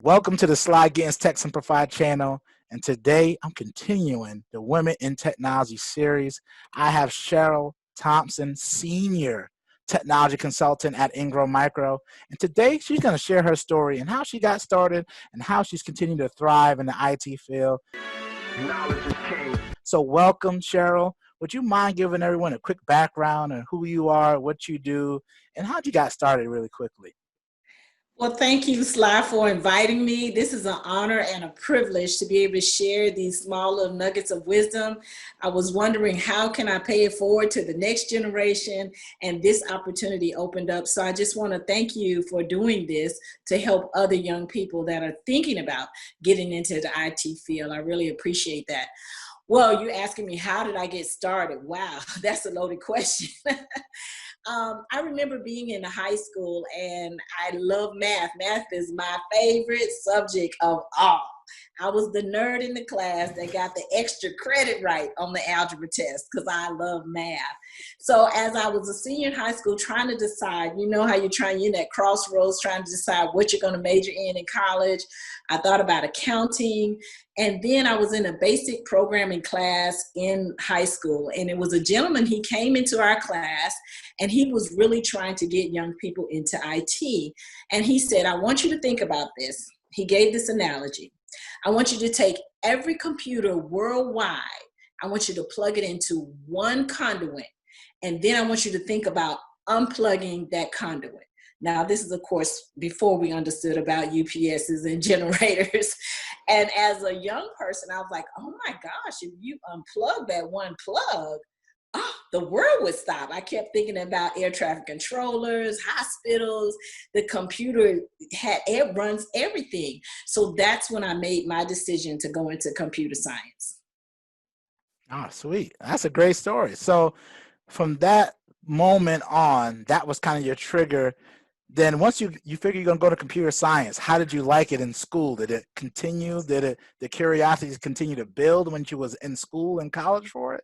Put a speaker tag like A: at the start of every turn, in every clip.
A: Welcome to the Sly Gittens Tech Simplified channel. And today I'm continuing the Women in Technology series. I have Cheryl Thompson Sr, technology consultant at Ingram Micro. And today she's going to share her story and how she got started and how she's continuing to thrive in the IT field. Knowledge is king. So welcome, Cheryl. Would you mind giving everyone a quick background on who you are, what you do, and how you got started really quickly?
B: Well, thank you, Sly, for inviting me. This is an honor and a privilege to be able to share these small little nuggets of wisdom. I was wondering, how can I pay it forward to the next generation? And this opportunity opened up. So I just want to thank you for doing this to help other young people that are thinking about getting into the IT field. I really appreciate that. Well, you're asking me, how did I get started? Wow, that's a loaded question. I remember being in high school and I love math. Math is my favorite subject of all. I was the nerd in the class that got the extra credit right on the algebra test because I love math. So as I was a senior in high school trying to decide, you know how you're in that crossroads trying to decide what you're going to major in college. I thought about accounting. And then I was in a basic programming class in high school. And it was a gentleman, he came into our class and he was really trying to get young people into IT. And he said, I want you to think about this. He gave this analogy. I want you to take every computer worldwide. I want you to plug it into one conduit. And then I want you to think about unplugging that conduit. Now, this is, of course, before we understood about UPSs and generators. And as a young person, I was like, oh my gosh, if you unplug that one plug, the world would stop. I kept thinking about air traffic controllers, hospitals, the computer it runs everything. So that's when I made my decision to go into computer science.
A: Oh, sweet. That's a great story. So from that moment on, that was kind of your trigger. Then once you figure you're going to go to computer science, how did you like it in school? Did it continue? Did the curiosity continue to build when you was in school and college for it?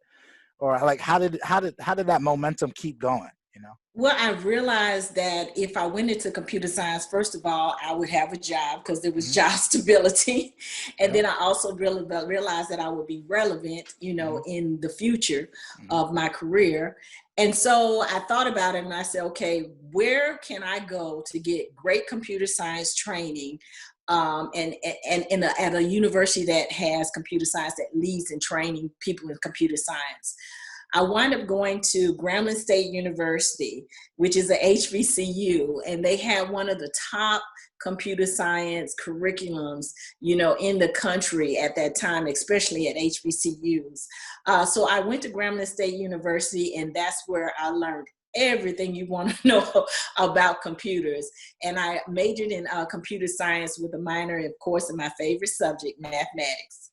A: Or like how did that momentum keep going, you know?
B: Well, I realized that if I went into computer science, first of all, I would have a job because there was job stability. And then I also realized that I would be relevant, you know, in the future of my career. And so I thought about it and I said, okay, where can I go to get great computer science training at a university that has computer science, that leads in training people in computer science? I wound up going to Grambling State University, which is a HBCU, and they had one of the top computer science curriculums, you know, in the country at that time, especially at HBCUs. So I went to Grambling State University, and that's where I learned everything you want to know about computers. And I majored in computer science with a minor, of course, in my favorite subject, mathematics.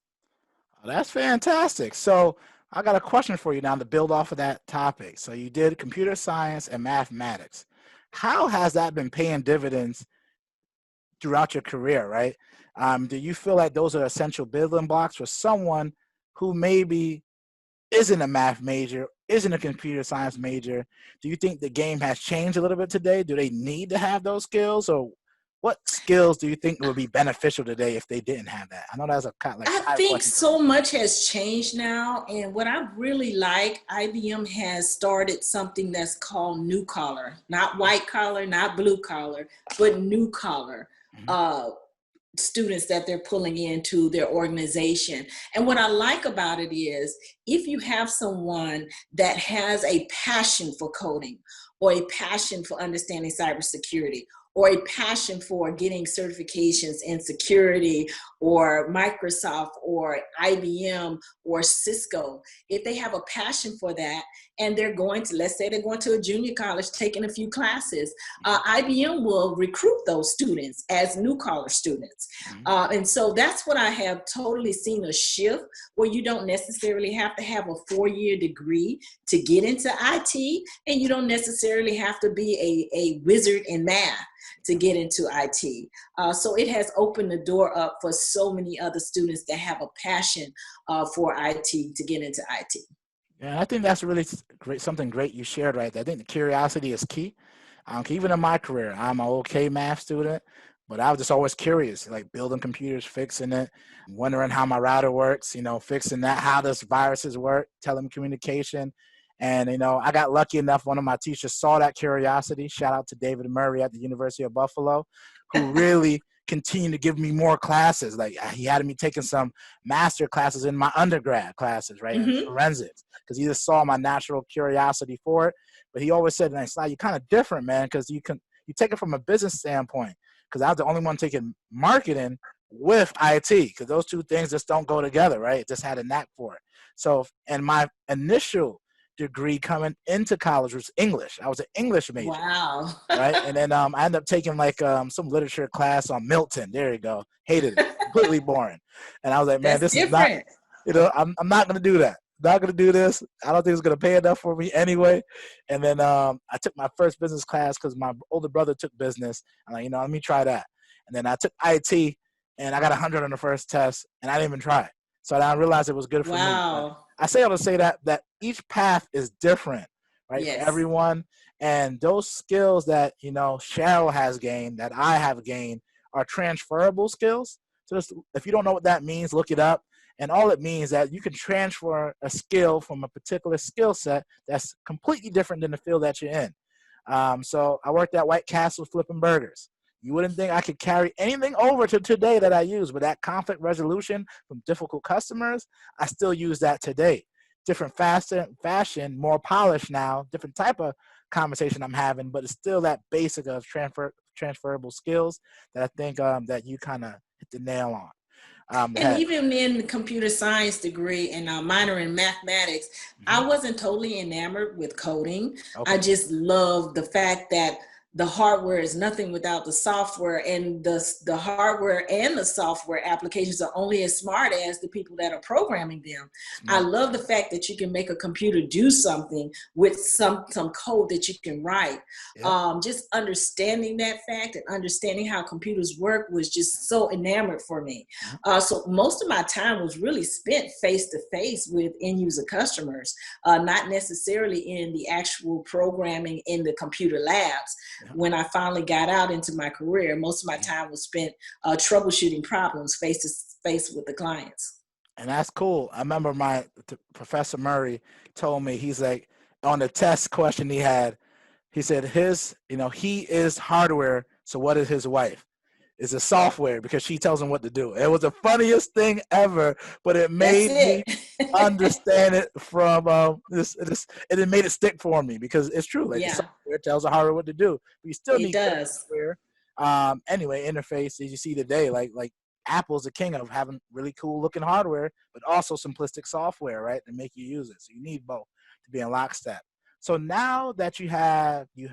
A: Oh, that's fantastic. So I got a question for you now to build off of that topic. So you did computer science and mathematics. How has that been paying dividends throughout your career, right? Do you feel like those are essential building blocks for someone who maybe isn't a math major, isn't a computer science major? Do you think the game has changed a little bit today? Do they need to have those skills, or what skills do you think would be beneficial today if they didn't have that? I know that's a kind of like
B: I think so much has changed now. And what I really like, IBM has started something that's called new collar, not white collar, not blue collar, but new collar. Students that they're pulling into their organization. And what I like about it is, if you have someone that has a passion for coding, or a passion for understanding cybersecurity, or a passion for getting certifications in security, or Microsoft, or IBM, or Cisco, if they have a passion for that, and they're going to, let's say they're going to a junior college, taking a few classes, IBM will recruit those students as new collar students. And so that's what I have totally seen, a shift where you don't necessarily have to have a 4-year degree to get into IT, and you don't necessarily have to be a wizard in math to get into IT. So it has opened the door up for so many other students that have a passion for IT to get into IT.
A: Yeah, I think that's really great. Something great you shared right there. I think the curiosity is key. Even in my career, I'm an okay math student, But I was just always curious, like building computers, fixing it, wondering how my router works, fixing that, how does viruses work, telecommunication. And, I got lucky enough. One of my teachers saw that curiosity. Shout out to David Murray at the University of Buffalo, who really continued to give me more classes. Like he had me taking some master classes in my undergrad classes, right, in
B: Mm-hmm.
A: forensics, because he just saw my natural curiosity for it. But he always said, "Like, Sly, you're kind of different, man, because you take it from a business standpoint." Because I was the only one taking marketing with IT, because those two things just don't go together, right? It just had a knack for it. So, and my initial degree coming into college was English. I was an English major,
B: Wow.
A: right? And then I ended up taking like some literature class on Milton. There you go. Hated it. Completely boring. And I was like, man,
B: That's
A: this is not,
B: different.
A: I'm not going to do that. Not going to do this. I don't think it's going to pay enough for me anyway. And then I took my first business class because my older brother took business. I'm like, let me try that. And then I took IT and I got 100 on the first test and I didn't even try it. So I realized it was good for me. But
B: Wow.
A: I say all to say that each path is different, right, for
B: Yes.
A: everyone. And those skills that, Cheryl has gained, that I have gained, are transferable skills. So if you don't know what that means, look it up. And all it means is that you can transfer a skill from a particular skill set that's completely different than the field that you're in. So I worked at White Castle flipping burgers. You wouldn't think I could carry anything over to today that I use, but that conflict resolution from difficult customers, I still use that today. Different fashion, more polished now, different type of conversation I'm having, but it's still that basic of transferable skills that I think that you kind of hit the nail on.
B: And even in the computer science degree and a minor in mathematics, I wasn't totally enamored with coding.
A: Okay.
B: I just love the fact that the hardware is nothing without the software, and the hardware and the software applications are only as smart as the people that are programming them. I love the fact that you can make a computer do something with some code that you can write. Yep. Just understanding that fact and understanding how computers work was just so enamored for me. So most of my time was really spent face to face with end user customers, not necessarily in the actual programming in the computer labs. When I finally got out into my career, most of my time was spent troubleshooting problems face to face with the clients.
A: And that's cool. I remember my Professor Murray told me, he's like, on the test question he had, he said he is hardware. So what is his wife? Is a software, because she tells him what to do. It was the funniest thing ever, but it made me understand it from this, and it made it stick for me, because it's true. Like the software tells the hardware what to do. But you still need software. Anyway, interface, as you see today, like Apple's the king of having really cool looking hardware, but also simplistic software, right, to make you use it. So you need both to be in lockstep. So now that you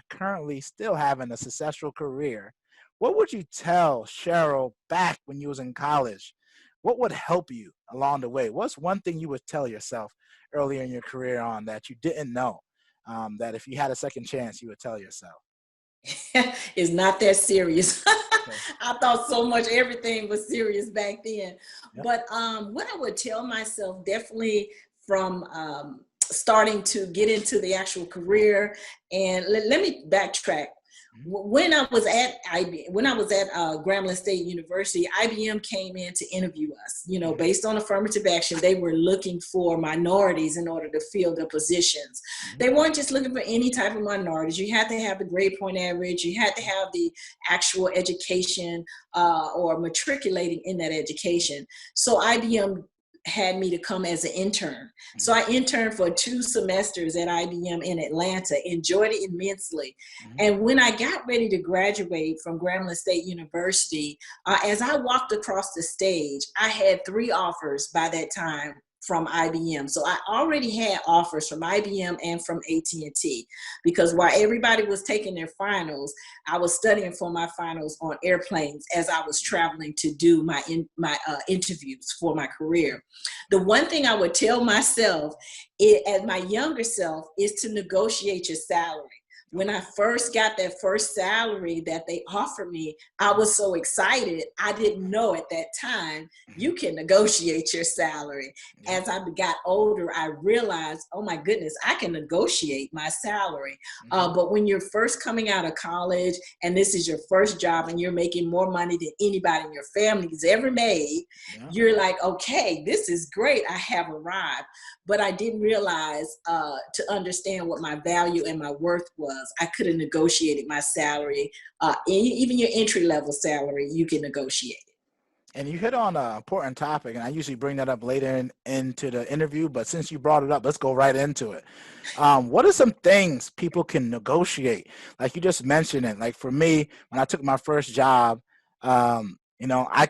A: currently still having a successful career, what would you tell Cheryl back when you was in college? What would help you along the way? What's one thing you would tell yourself earlier in your career on that you didn't know, that if you had a second chance, you would tell yourself?
B: It's not that serious. I thought so much everything was serious back then. Yep. But what I would tell myself, definitely from starting to get into the actual career, and let me backtrack. When I was at Grambling State University, IBM came in to interview us. Based on affirmative action, they were looking for minorities in order to fill their positions. They weren't just looking for any type of minorities. You had to have the grade point average. You had to have the actual education or matriculating in that education. So IBM had me to come as an intern. So I interned for 2 semesters at IBM in Atlanta, enjoyed it immensely. And when I got ready to graduate from Grambling State University, as I walked across the stage, I had 3 offers by that time from IBM. So I already had offers from IBM and from AT&T, because while everybody was taking their finals, I was studying for my finals on airplanes as I was traveling to do my interviews for my career. The one thing I would tell myself as my younger self is to negotiate your salary. When I first got that first salary that they offered me, I was so excited. I didn't know at that time
A: Mhm.
B: you can negotiate your salary.
A: Yep.
B: As I got older, I realized, oh my goodness, I can negotiate my salary.
A: Mhm.
B: But when you're first coming out of college and this is your first job and you're making more money than anybody in your family's ever made,
A: Yep.
B: you're like, okay, this is great. I have arrived. But I didn't realize to understand what my value and my worth was. I could have negotiated my salary, even your entry level salary, you can negotiate it.
A: And you hit on an important topic, and I usually bring that up later into the interview, but since you brought it up, let's go right into it. What are some things people can negotiate? Like you just mentioned it. Like for me, when I took my first job, I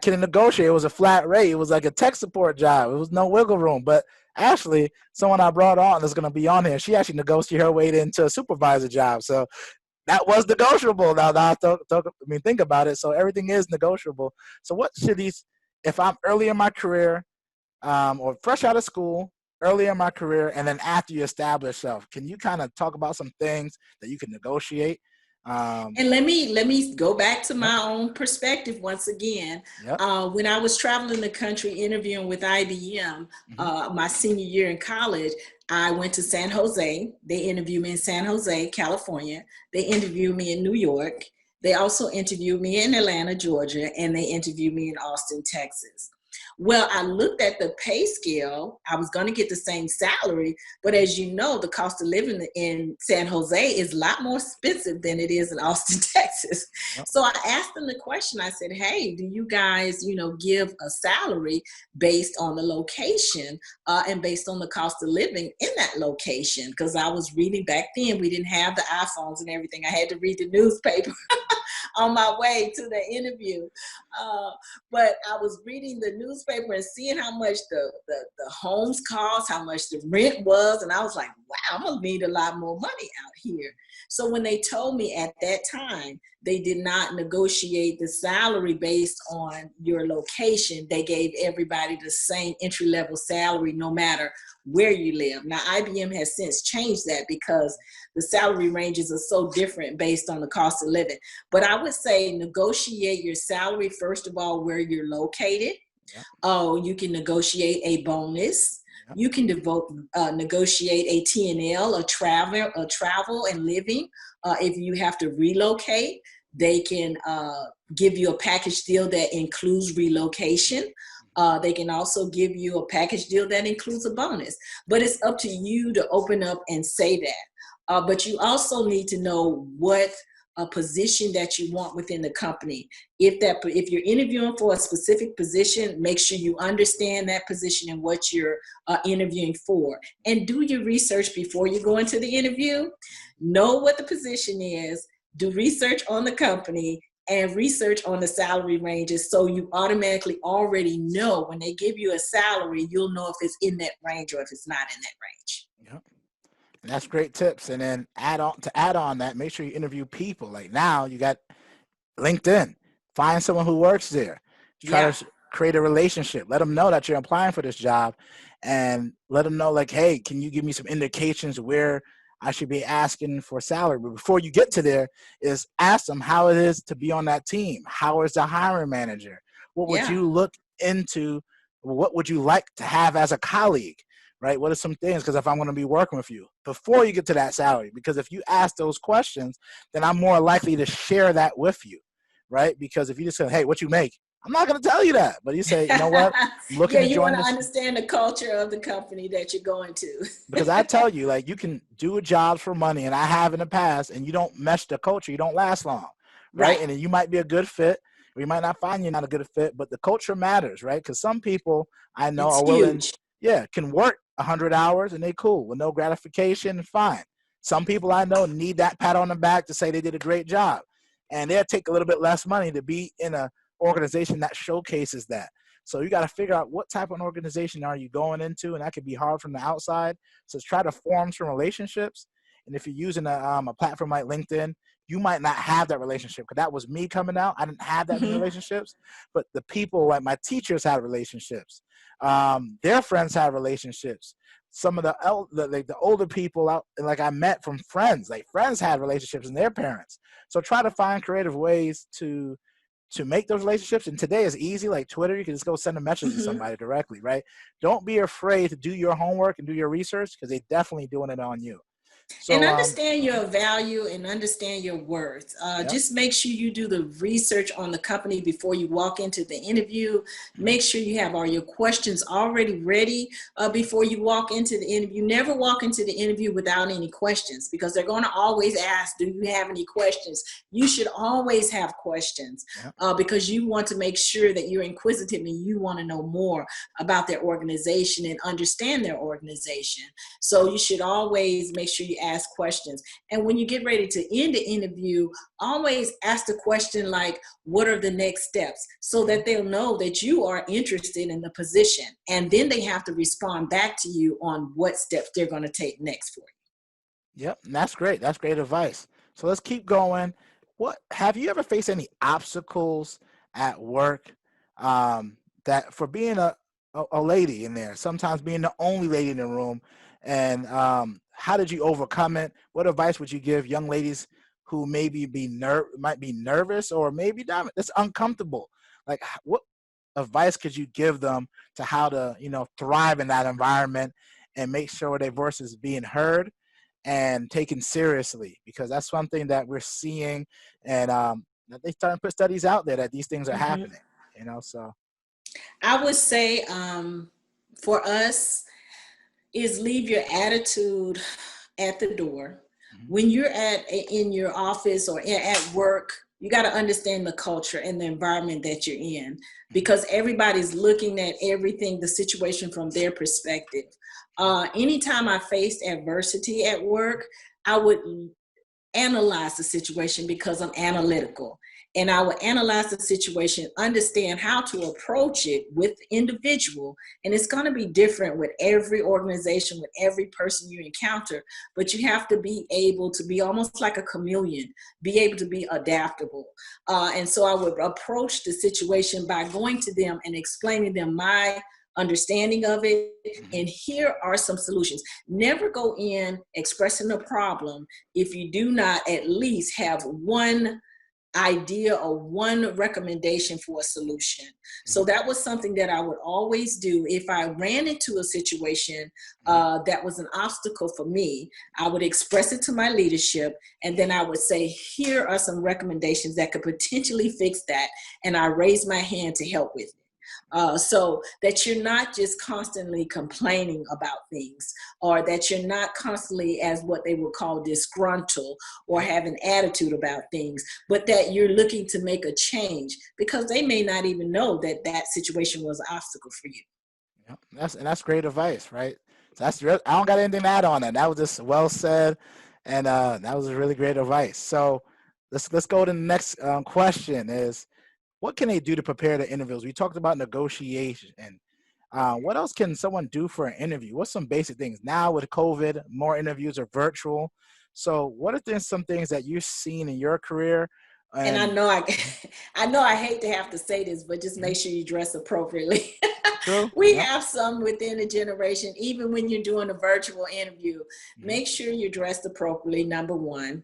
A: couldn't negotiate. It was a flat rate. It was like a tech support job. It was no wiggle room. But actually, someone I brought on that's going to be on here, she actually negotiated her way into a supervisor job. So that was negotiable. Now think about it. So everything is negotiable. So what should these, if I'm early in my career, or fresh out of school, early in my career, and then after you establish yourself, can you kind of talk about some things that you can negotiate?
B: And let me go back to
A: Yep.
B: my own perspective once again.
A: Yep.
B: When I was traveling the country interviewing with IBM,
A: Hmm.
B: my senior year in college, I went to San Jose. They interviewed me in San Jose, California. They interviewed me in New York. They also interviewed me in Atlanta, Georgia, and they interviewed me in Austin, Texas. Well, I looked at the pay scale. I was going to get the same salary, but as you know, the cost of living in San Jose is a lot more expensive than it is in Austin, Texas.
A: Yep.
B: So I asked them the question. I said, hey, do you guys, give a salary based on the location and based on the cost of living in that location? Because I was reading back then, we didn't have the iPhones and everything. I had to read the newspaper on my way to the interview. But I was reading the newspaper and seeing how much the homes cost, how much the rent was. And I was like, wow, I'm going to need a lot more money out here. So when they told me at that time, they did not negotiate the salary based on your location. They gave everybody the same entry level salary, no matter where you live. Now, IBM has since changed that because the salary ranges are so different based on the cost of living. But I would say negotiate your salary, first of all, where you're located.
A: Yep.
B: Oh, you can negotiate a bonus.
A: Yep.
B: You can negotiate a T&L, a travel and living. If you have to relocate, they can give you a package deal that includes relocation. They can also give you a package deal that includes a bonus. But it's up to you to open up and say that. But you also need to know what a position that you want within the company. If you're interviewing for a specific position, make sure you understand that position and what you're interviewing for. And do your research before you go into the interview. Know what the position is, do research on the company, and research on the salary ranges, so you automatically already know when they give you a salary, you'll know if it's in that range or if it's not in that range.
A: Yep. And that's great tips. And then add on that, make sure you interview people. Like now you got LinkedIn. Find someone who works there. Try
B: Yeah.
A: to create a relationship. Let them know that you're applying for this job, and let them know, like, hey, can you give me some indications where I should be asking for salary? But before you get to there, is ask them how it is to be on that team. How is the hiring manager? What would
B: Yeah.
A: you look into? What would you like to have as a colleague? Right? What are some things? Because if I'm going to be working with you before you get to that salary, because if you ask those questions, then I'm more likely to share that with you. Right? Because if you just say, hey, what you make? I'm not going to tell you that. But you say, you know what? I'm looking
B: Yeah,
A: to
B: you want
A: join
B: to
A: this.
B: understand the culture of the company that you're going to.
A: Because I tell you, like, you can do jobs for money, and I have in the past, and you don't mesh the culture, you don't last long. Right?
B: Right.
A: And then you might be a good fit, or you might not find you're not a good fit, but the culture matters, right? Because some people I know
B: It's
A: are willing,
B: huge.
A: can work 100 hours and they cool with no gratification, fine. Some people I know need that pat on the back to say they did a great job, and they'll take a little bit less money to be in a organization that showcases that. So you got to figure out what type of organization are you going into, and that could be hard from the outside. So try to form some relationships. And if you're using a platform like LinkedIn, you might not have that relationship, because that was me coming out. I didn't have that many
B: Mhm.
A: relationships, but the people, like my teachers, had relationships. Their friends had relationships. some of the older people out, like I met from friends, like friends had relationships and their parents. So try to find creative ways to make those relationships. And today is easy, like Twitter, you can just go send a message to
B: Mhm.
A: somebody directly, right? Don't be afraid to do your homework and do your research, because they're definitely doing it on you.
B: And
A: So
B: understand your value and understand your worth.
A: yep.
B: Just make sure you do the research on the company before you walk into the interview.
A: Mhm.
B: Make sure you have all your questions already ready before you walk into the interview. Never walk into the interview without any questions, because they're going to always ask, do you have any questions? You should always have questions
A: Yep.
B: because you want to make sure that you're inquisitive and you want to know more about their organization and understand their organization. So you should always make sure you ask questions. And when you get ready to end the interview, always ask the question like, what are the next steps? So that they'll know that you are interested in the position. And then they have to respond back to you on what steps they're going to take next for you.
A: Yep, and that's great. That's great advice. So let's keep going. What have you ever faced any obstacles at work, that for being a lady in there, sometimes being the only lady in the room, and how did you overcome it? What advice would you give young ladies who maybe might be nervous or maybe not, it's uncomfortable? Like what advice could you give them to how to, thrive in that environment and make sure their voice is being heard and taken seriously? Because that's something that we're seeing, and that they starting to put studies out there that these things are
B: Mhm.
A: happening. So
B: I would say for us is leave your attitude at the door.
A: mhm,
B: When you're in your office or at work, you got to understand the culture and the environment that you're in,
A: mhm,
B: because everybody's looking at everything, the situation from their perspective. Anytime I faced adversity at work, I would analyze the situation because I'm analytical. And I will analyze the situation, understand how to approach it with the individual. And it's going to be different with every organization, with every person you encounter. But you have to be able to be almost like a chameleon, be able to be adaptable. And so I would approach the situation by going to them and explaining them my understanding of it.
A: mhm,
B: And here are some solutions. Never go in expressing a problem if you do not at least have one idea or one recommendation for a solution. So
A: mhm,
B: that was something that I would always do. If I ran into a situation
A: mhm,
B: that was an obstacle for me, I would express it to my leadership, and then I would say, here are some recommendations that could potentially fix that. And I raise my hand to help with it. So that you're not just constantly complaining about things, or that you're not constantly, as what they would call, disgruntled or
A: yep,
B: have an attitude about things, but that you're looking to make a change, because they may not even know that that situation was an obstacle for you.
A: yep. That's great advice, right? So I don't got anything to add on that. That was just well said, and that was really great advice. So let's go to the next question. Is what can they do to prepare the interviews? We talked about negotiation, and what else can someone do for an interview? What's some basic things? Now with COVID, more interviews are virtual. So what are some things that you've seen in your career?
B: And I
A: And
B: know
A: mhm,
B: I know I hate to have to say this, but just
A: mhm,
B: make sure you dress appropriately.
A: true.
B: We
A: Yep.
B: have some within the generation, even when you're doing a virtual interview,
A: Mhm,
B: make sure you're dressed appropriately, number one.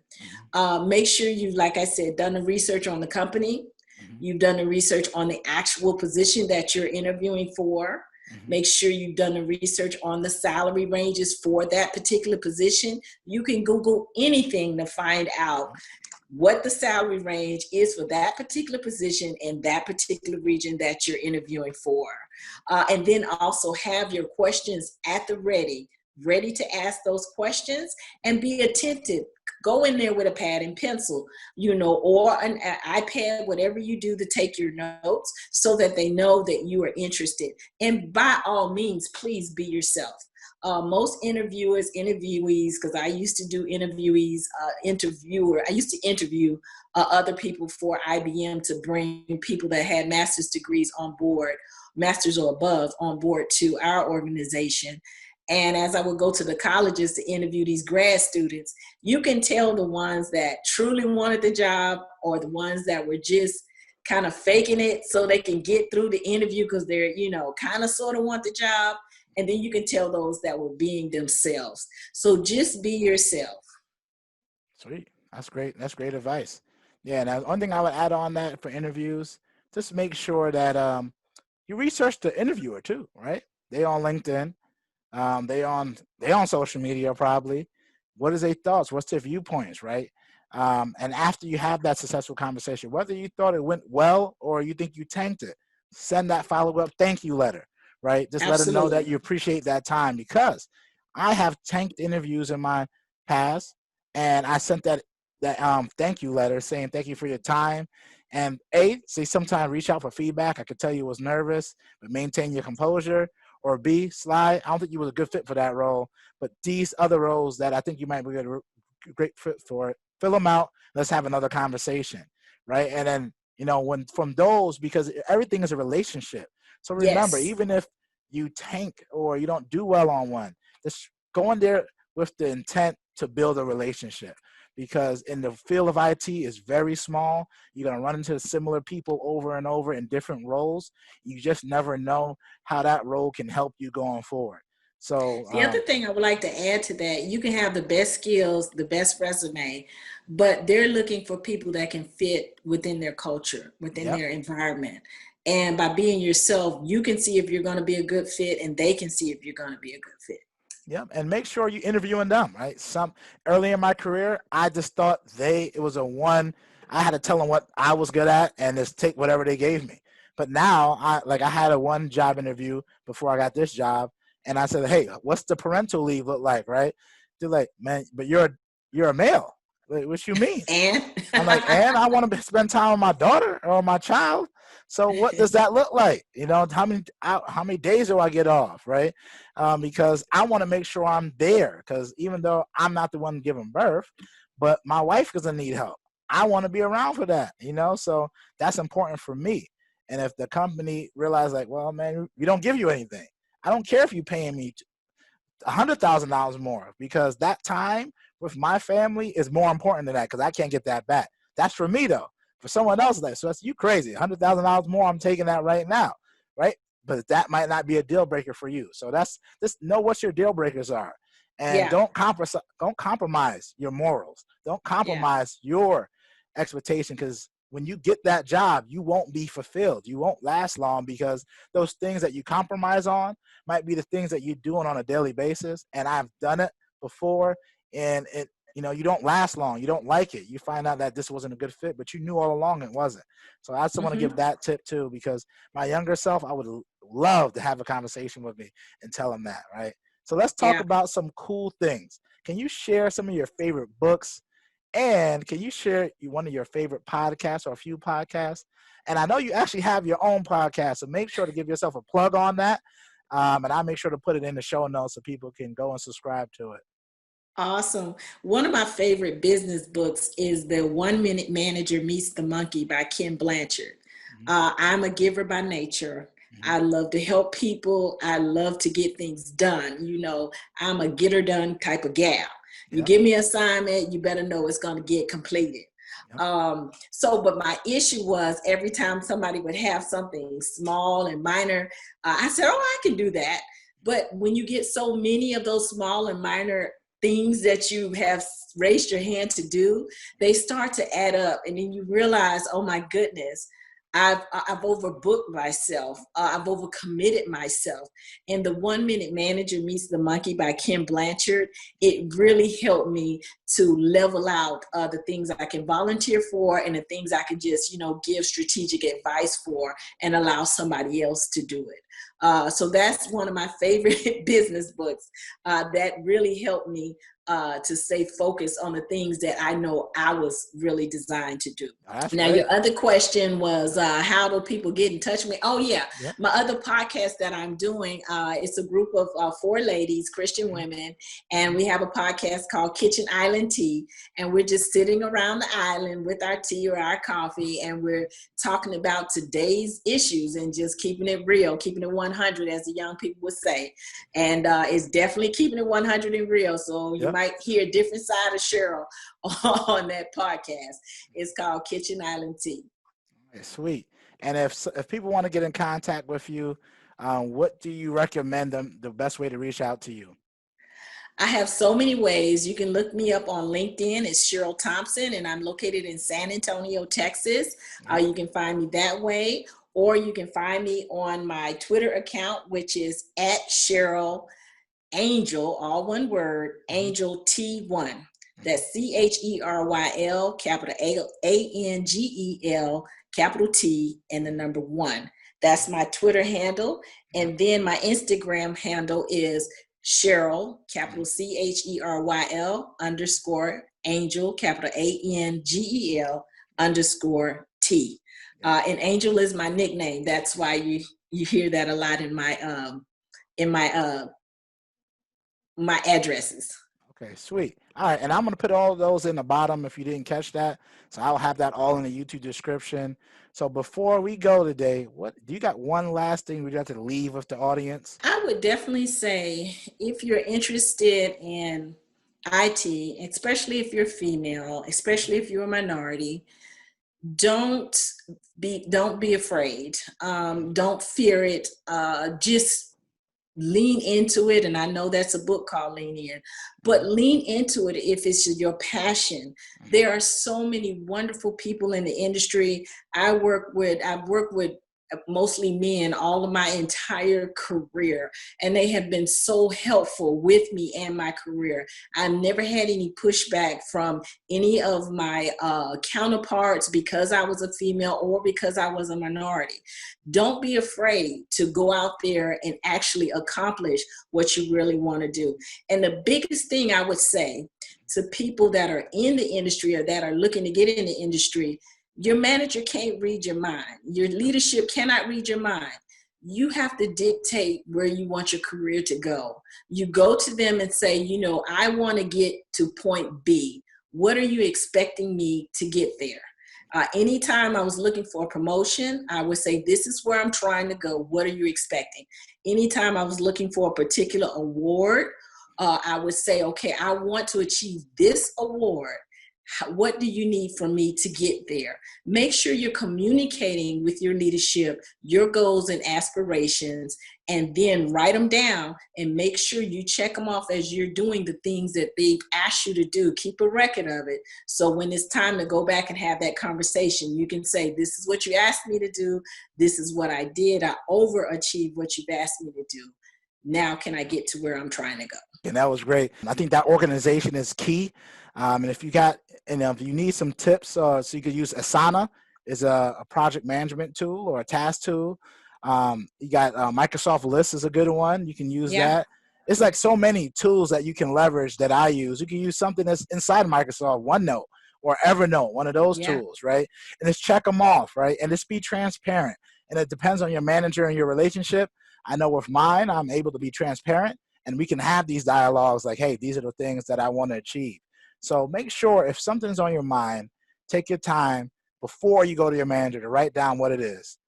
A: mhm,
B: Make sure you, like I said, done the research on the company.
A: mhm,
B: You've done the research on the actual position that you're interviewing for.
A: mhm,
B: Make sure you've done the research on the salary ranges for that particular position. You can Google anything to find out
A: yep,
B: what the salary range is for that particular position in that particular region that you're interviewing for. And then also have your questions at the ready to ask those questions, and be attentive. Go in there with a pad and pencil, or an iPad, whatever you do to take your notes, so that they know that you are interested. And by all means, please be yourself. Most interviewees, because I used to do I used to interview other people for IBM to bring people that had master's degrees on board, master's or above on board to our organization. And as I would go to the colleges to interview these grad students, you can tell the ones that truly wanted the job, or the ones that were just kind of faking it so they can get through the interview because they're, kind of sort of want the job. and then you can tell those that were being themselves. So just be yourself.
A: Sweet. That's great. That's great advice. Yeah. Now, one thing I would add on that for interviews, just make sure that you research the interviewer too, right? They on LinkedIn. They on social media probably. What is their thoughts? What's their viewpoints, right? And after you have that successful conversation, whether you thought it went well or you think you tanked it, send that follow-up thank you letter, right? Just let them know that
B: Absolutely.
A: you appreciate that time, because I have tanked interviews in my past, and I sent that thank you letter saying thank you for your time. And say sometimes reach out for feedback. I could tell you was nervous, but maintain your composure. Or B, Sly, I don't think you was a good fit for that role, but these other roles that I think you might be a great fit for, fill them out. Let's have another conversation, right? And then, when from those, because everything is a relationship. So remember,
B: Yes.
A: even if you tank or you don't do well on one, just go in there with the intent to build a relationship. Because in the field of IT is very small. You're going to run into similar people over and over in different roles. You just never know how that role can help you going forward. So
B: The other thing I would like to add to that, you can have the best skills, the best resume, but they're looking for people that can fit within their culture, within
A: yep,
B: their environment. And by being yourself, you can see if you're going to be a good fit, and they can see if you're going to be a good fit.
A: yep, and make sure you interviewing them, right? Some early in my career, I just thought it was a one. I had to tell them what I was good at and just take whatever they gave me. But now, I had a one job interview before I got this job, and I said, "Hey, what's the parental leave look like?" Right? They're like, "Man, but you're a male. Like, what you mean?"
B: And
A: I'm like, and I want to spend time with my daughter or my child. So what does that look like? How many days do I get off, right? Because I want to make sure I'm there. Because even though I'm not the one giving birth, but my wife doesn't need help. I want to be around for that. So that's important for me. And if the company realizes, like, well, man, we don't give you anything. I don't care if you're paying me $100,000 more, because that time with my family is more important than that, because I can't get that back. That's for me though. For someone else, so that's you crazy. $100,000 more, I'm taking that right now, right? But that might not be a deal breaker for you. So that's just know what your deal breakers are, and
B: yeah,
A: don't compromise your morals. Don't
B: yeah.
A: compromise your expectation, because when you get that job, you won't be fulfilled. You won't last long, because those things that you compromise on might be the things that you're doing on a daily basis. And I've done it before, and you don't last long. You don't like it. You find out that this wasn't a good fit, but you knew all along it wasn't. So I just want to give
B: Hmm.
A: that tip too, because my younger self, I would love to have a conversation with me and tell him that, right? So let's talk
B: Yeah.
A: about some cool things. Can you share some of your favorite books? And can you share one of your favorite podcasts or a few podcasts? And I know you actually have your own podcast, so make sure to give yourself a plug on that. And I'll make sure to put it in the show notes so people can go and subscribe to it.
B: Awesome. One of my favorite business books is The 1 Minute Manager Meets the Monkey by Ken Blanchard.
A: Mm-hmm.
B: I'm a giver by nature.
A: Mm-hmm.
B: I love to help people. I love to get things done. I'm a get her done type of gal. You
A: Yep.
B: give me an assignment, you better know it's going to get completed.
A: Yep.
B: But my issue was every time somebody would have something small and minor, I said, oh, I can do that. But when you get so many of those small and minor things that you have raised your hand to do, they start to add up. And then you realize, oh my goodness, I've overbooked myself. I've overcommitted myself. And the 1 Minute Manager Meets the Monkey by Ken Blanchard, it really helped me to level out the things I can volunteer for and the things I can just, give strategic advice for and allow somebody else to do it. So that's one of my favorite business books that really helped me to stay focused on the things that I know I was really designed to do.
A: Oh, that's
B: Now,
A: great.
B: your other question was, how do people get in touch with me? Oh, yeah.
A: Yep.
B: My other podcast that I'm doing, it's a group of 4 ladies, Christian women, and we have a podcast called Kitchen Island Tea, and we're just sitting around the island with our tea or our coffee, and we're talking about today's issues and just keeping it real, keeping it 100, as the young people would say. And it's definitely keeping it 100 and real, so you
A: Yep.
B: might hear a different side of Cheryl on that podcast. It's called Kitchen Island Tea.
A: Sweet. And if people want to get in contact with you, what do you recommend them the best way to reach out to you?
B: I have so many ways. You can look me up on LinkedIn. It's Cheryl Thompson, and I'm located in San Antonio, Texas. You can find me that way, or you can find me on my Twitter account, which is at Cheryl Angel, all one word, Angel T1. That's CHERYL, capital ANGEL, capital T, and the number 1. That's my Twitter handle. And then my Instagram handle is Cheryl, capital CHERYL, underscore Angel, capital ANGEL, underscore T. And Angel is my nickname. That's why you hear that a lot in my addresses.
A: Okay, sweet. All right, and I'm gonna put all of those in the bottom if you didn't catch that. So I'll have that all in the YouTube description. So before we go today, what do you got? One last thing we'd have to leave with the audience?
B: I would definitely say if you're interested in IT, especially if you're female, especially if you're a minority, don't be afraid. Don't fear it. Just lean into it. And I know that's a book called Lean In, but lean into it if it's your passion. There are so many wonderful people in the industry. I've worked with mostly men all of my entire career, and they have been so helpful with me and my career. I've never had any pushback from any of my counterparts because I was a female or because I was a minority. Don't be afraid to go out there and actually accomplish what you really want to do. And the biggest thing I would say to people that are in the industry or that are looking to get in the industry, your manager can't read your mind. Your leadership cannot read your mind. You have to dictate where you want your career to go. You go to them and say, I want to get to point B. What are you expecting me to get there? Anytime I was looking for a promotion, I would say, this is where I'm trying to go. What are you expecting? Anytime I was looking for a particular award, I would say, okay, I want to achieve this award. What do you need from me to get there? Make sure you're communicating with your leadership, your goals and aspirations, and then write them down and make sure you check them off as you're doing the things that they've asked you to do. Keep a record of it. So when it's time to go back and have that conversation, you can say, this is what you asked me to do. This is what I did. I overachieved what you've asked me to do. Now can I get to where I'm trying to go?
A: And that was great. I think that organization is key. And if you need some tips, so you could use Asana is a project management tool or a task tool. You got Microsoft List is a good one. You can use that. It's like so many tools that you can leverage that I use. You can use something that's inside Microsoft, OneNote or Evernote, one of those tools, right? And just check them off, right? And just be transparent. And it depends on your manager and your relationship. I know with mine, I'm able to be transparent and we can have these dialogues like, hey, these are the things that I want to achieve. So make sure if something's on your mind, take your time before you go to your manager to write down what it is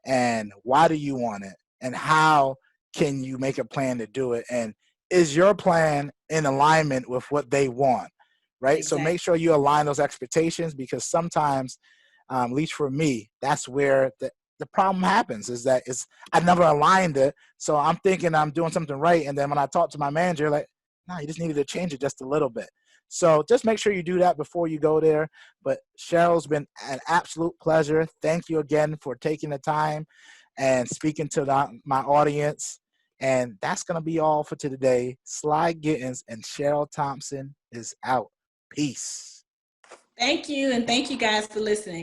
A: and why do you want it and how can you make a plan to do it, and is your plan in alignment with what they want, right? Exactly. So make sure you align those expectations, because sometimes, at least for me, that's where the problem happens, is that I never aligned it. So I'm thinking I'm doing something right. And then when I talk to my manager, like, no, you just needed to change it just a little bit. So just make sure you do that before you go there. But Cheryl's been an absolute pleasure. Thank you again for taking the time and speaking to my audience. And that's going to be all for today. Sly Gittens and Cheryl Thompson is out. Peace.
B: Thank you. And thank you guys for listening.